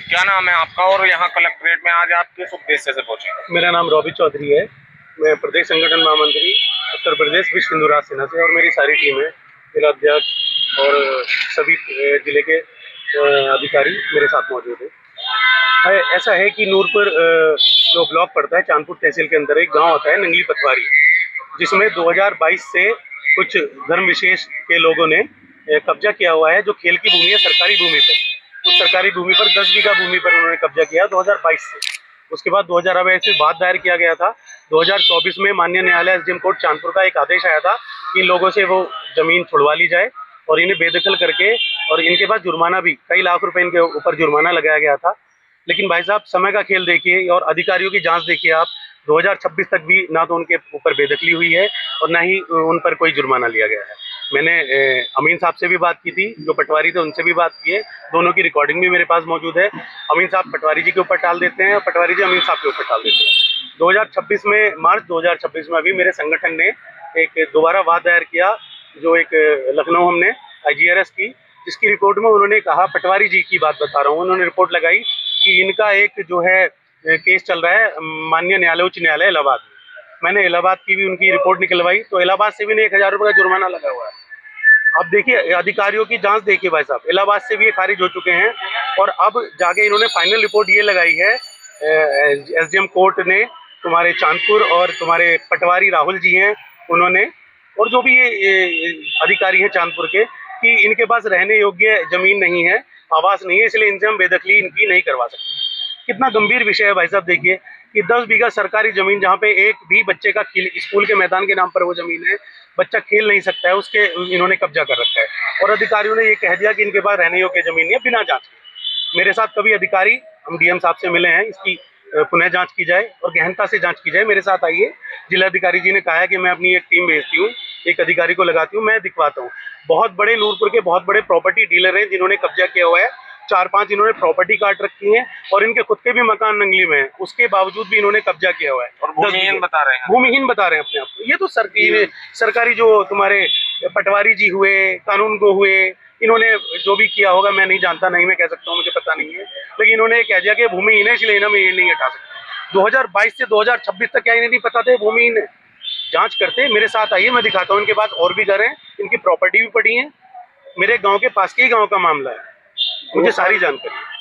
क्या नाम है आपका और यहाँ कलेक्ट्रेट में आज आप किस उद्देश्य से पहुंचे? मेरा नाम रॉबी चौधरी है। मैं प्रदेश संगठन महामंत्री उत्तर प्रदेश विश्व हिंदू राज सेना से, और मेरी सारी टीम है, जिला अध्यक्ष और सभी जिले के अधिकारी मेरे साथ मौजूद है। ऐसा है कि नूरपुर जो ब्लॉक पड़ता है, चांदपुर तहसील के अंदर एक गांव आता है नंगली पतवारी, जिसमें 2022 से कुछ धर्म विशेष के लोगों ने कब्जा किया हुआ है। जो खेल की भूमि है सरकारी भूमि पर, उस सरकारी भूमि पर 10 बीघा भूमि पर उन्होंने कब्जा किया 2022 से। उसके बाद 2000 अब ऐसे वाद दायर किया गया था। 2024 में माननीय न्यायालय एसडीएम कोर्ट चांदपुर का एक आदेश आया था कि इन लोगों से वो जमीन छुड़वा ली जाए और इन्हें बेदखल करके, और इनके पास जुर्माना भी कई लाख रुपए इनके ऊपर जुर्माना लगाया गया था। लेकिन भाई साहब, समय का खेल देखिए और अधिकारियों की जांच देखिए आप, 2026 तक भी ना तो उनके ऊपर बेदखली हुई है और ना ही उन पर कोई जुर्माना लिया गया है। मैंने अमीन साहब से भी बात की थी, जो पटवारी थे, उनसे भी बात की है। दोनों की रिकॉर्डिंग भी मेरे पास मौजूद है। अमीन साहब पटवारी जी के ऊपर टाल देते हैं और पटवारी जी अमीन साहब के ऊपर टाल देते हैं। 2026 में, मार्च 2026 में अभी मेरे संगठन ने एक दोबारा वाद दायर किया, जो एक लखनऊ हमने IGRS की, जिसकी रिपोर्ट में उन्होंने कहा, पटवारी जी की बात बता रहा हूँ, उन्होंने रिपोर्ट लगाई कि इनका एक जो है केस चल रहा है माननीय न्यायालय, उच्च न्यायालय इलाहाबाद में। मैंने इलाहाबाद की भी उनकी रिपोर्ट निकलवाई, तो इलाहाबाद से भी 1000 रुपये का जुर्माना लगा हुआ है। अब देखिए अधिकारियों की जांच देखिए भाई साहब, इलाहाबाद से भी ये खारिज हो चुके हैं और अब जाके इन्होंने फाइनल रिपोर्ट ये लगाई है SDM कोर्ट ने, तुम्हारे चांदपुर और तुम्हारे पटवारी राहुल जी हैं उन्होंने, और जो भी ये अधिकारी हैं चांदपुर के, कि इनके पास रहने योग्य जमीन नहीं है, आवास नहीं है, इसलिए इनसे हम बेदखली इनकी नहीं करवा सकते। कितना गंभीर विषय है भाई साहब। देखिए कि 10 बीघा सरकारी जमीन, जहाँ पे एक भी बच्चे का स्कूल के मैदान के नाम पर वो जमीन है, बच्चा खेल नहीं सकता है, उसके इन्होंने कब्जा कर रखा है। और अधिकारियों ने ये कह दिया कि इनके पास रहने योग्य जमीन नहीं है, बिना जांच के। मेरे साथ कभी अधिकारी, हम DM साहब से मिले हैं, इसकी पुनः जांच की जाए और गहनता से जांच की जाए। मेरे साथ आइए, जिलाधिकारी जी ने कहा है कि मैं अपनी एक टीम भेजती हूँ, एक अधिकारी को लगाती हूँ, मैं दिखवाता हूँ। बहुत बड़े नूरपुर के बहुत बड़े प्रॉपर्टी डीलर हैं जिन्होंने कब्जा किया हुआ है। 4-5 इन्होंने प्रॉपर्टी काट रखी है और इनके खुद के भी मकान नंगली में है, उसके बावजूद भी इन्होंने कब्जा किया हुआ है और भूमिहीन बता रहे हैं। भूमिहीन बता रहे हैं अपने आप को। ये तो सरकारी जो तुम्हारे पटवारी जी हुए, कानून को हुए, इन्होंने जो भी किया होगा मैं नहीं जानता, नहीं मैं कह सकता हूँ, मुझे पता नहीं है, लेकिन इन्होंने कह दिया कि भूमिहीन है, इसलिए इन्हें ये नहीं हटा सकते। 2022 से 2026 तक क्या इन्हें नहीं पता था भूमिहीन है? जांच करते, मेरे साथ आइए, मैं दिखाता हूँ। इनके पास और भी घर हैं, इनकी प्रॉपर्टी भी पड़ी है, मेरे गांव के पास के ही गांव का मामला है, मुझे सारी जानकारी है।